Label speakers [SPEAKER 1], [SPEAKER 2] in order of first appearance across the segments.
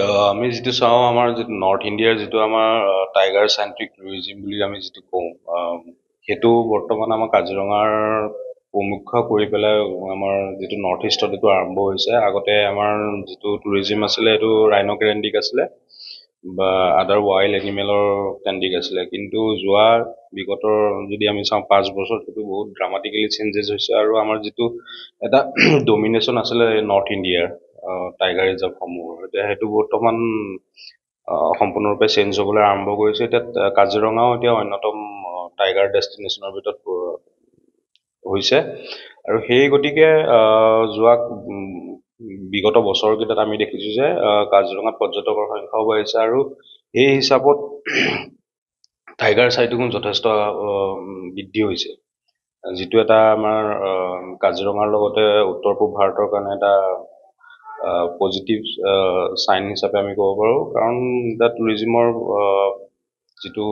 [SPEAKER 1] আমি যিটো চাওঁ আমাৰ যিটো নৰ্থ ইণ্ডিয়াৰ যিটো আমাৰ টাইগাৰ চেণ্ট্ৰিক টুৰিজিম বুলি আমি যিটো কওঁ, সেইটো বৰ্তমান আমাৰ কাজিৰঙাৰ প্ৰমুখ্য কৰি পেলাই আমাৰ যিটো নৰ্থ ইষ্টত এইটো আৰম্ভ হৈছে। আগতে আমাৰ যিটো টুৰিজিম আছিলে সেইটো ৰাইন' কেন্দ্ৰিক আছিলে বা আদাৰ ৱাইল্ড এনিমেলৰ কেন্দ্ৰিক আছিলে, কিন্তু যোৱা বিগতৰ যদি আমি চাওঁ 5 বছৰ সেইটো বহুত ড্ৰামাটিকেলি চেঞ্জেছ হৈছে। আৰু আমাৰ যিটো এটা ডমিনেশ্যন আছিলে নৰ্থ ইণ্ডিয়াৰ টাইগাৰ ৰিজাৰ্ভসমূহৰ, এতিয়া সেইটো বৰ্তমান সম্পূৰ্ণৰূপে চেঞ্জ হ'বলৈ আৰম্ভ কৰিছে। এতিয়া কাজিৰঙাও এতিয়া অন্যতম টাইগাৰ ডেষ্টিনেশ্যনৰ ভিতৰত হৈছে। আৰু সেই গতিকে যোৱা বিগত বছৰকেইটাত আমি দেখিছোঁ যে কাজিৰঙাত পৰ্যটকৰ সংখ্যাও বাঢ়িছে, আৰু সেই হিচাপত টাইগাৰ চাইটিঙো যথেষ্ট বৃদ্ধি হৈছে, যিটো এটা আমাৰ কাজিৰঙাৰ লগতে উত্তৰ পূব ভাৰতৰ কাৰণে এটা পজিটিভ চাইন হিচাপে আমি ক'ব পাৰোঁ। কাৰণ এতিয়া টুৰিজিমৰ যিটো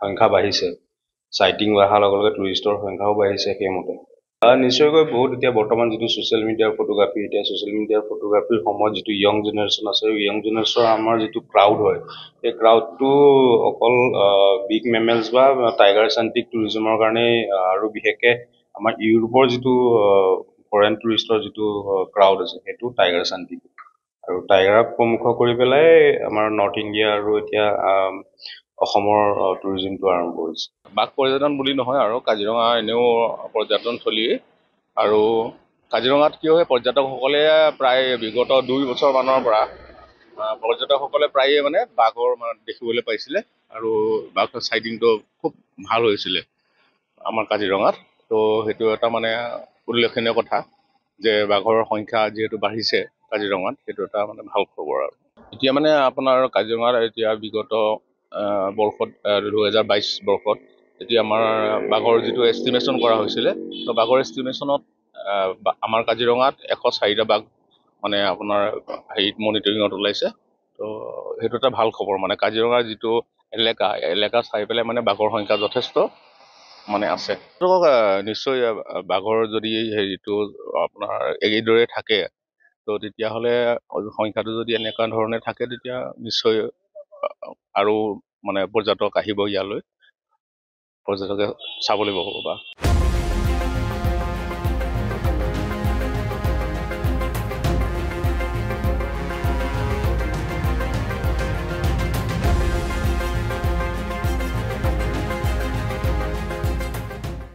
[SPEAKER 1] সংখ্যা বাঢ়িছে, চাইটিং অহাৰ লগে লগে টুৰিষ্টৰ সংখ্যাও বাঢ়িছে সেইমতে। নিশ্চয়কৈ বহুত এতিয়া বৰ্তমান যিটো ছ'চিয়েল মিডিয়াৰ ফটোগ্ৰাফী, এতিয়া ছ'চিয়েল মিডিয়াৰ ফটোগ্ৰাফীৰ সময়ত যিটো য়ং জেনেৰেশ্যন আছে, য়ং জেনেৰেশ্যনৰ আমাৰ যিটো ক্ৰাউড হয়, সেই ক্ৰাউডটো অকল বিগ মেমেলছ বা টাইগাৰ চেণ্ট্ৰিক টুৰিজিমৰ কাৰণেই, আৰু বিশেষকৈ আমাৰ ইউৰোপৰ যিটো ফৰেন টুৰিষ্টৰ যিটো ক্ৰাউড আছে সেইটো টাইগাৰ চেণ্ট্ৰিক, আৰু টাইগাৰক প্ৰমুখ কৰি পেলাই আমাৰ নৰ্থ ইণ্ডিয়া আৰু এতিয়া অসমৰ টুৰিজিমটো আৰম্ভ হৈছে।
[SPEAKER 2] বাঘ পৰ্যটন বুলি নহয়, আৰু কাজিৰঙা এনেও পৰ্যটনথলী। আৰু কাজিৰঙাত কি হয়, পৰ্যটকসকলে প্ৰায় বিগত 2 বছৰমানৰ পৰা পৰ্যটকসকলে প্ৰায়ে মানে বাঘৰ দেখিবলৈ পাইছিলে, আৰু বাঘৰ চাইটিংটো খুব ভাল হৈছিলে আমাৰ কাজিৰঙাত। তো সেইটো এটা মানে উল্লেখনীয় কথা যে বাঘৰ সংখ্যা যিহেতু বাঢ়িছে কাজিৰঙাত, সেইটো এটা মানে ভাল খবৰ। আৰু এতিয়া মানে আপোনাৰ কাজিৰঙাত এতিয়া বিগত বৰ্ষত 2022 বৰ্ষত এতিয়া আমাৰ বাঘৰ যিটো এষ্টিমেশ্যন কৰা হৈছিলে, তো বাঘৰ এষ্টিমেশ্যনত আমাৰ কাজিৰঙাত 104টা বাঘ মানে আপোনাৰ হেৰিত মনিটৰিঙত ওলাইছে। তো সেইটো এটা ভাল খবৰ, মানে কাজিৰঙাৰ যিটো এলেকা চাই পেলাই মানে বাঘৰ সংখ্যা যথেষ্ট মানে আছে। তো নিশ্চয় বাঘৰ যদি হেৰিটো আপোনাৰ এইদৰে থাকে, তো তেতিয়াহ'লে সংখ্যাটো যদি এনেকুৱা ধৰণে থাকে, তেতিয়া নিশ্চয় আৰু মানে পৰ্যটক আহিব ইয়ালৈ, পৰ্যটকে চাবলৈ পাব বা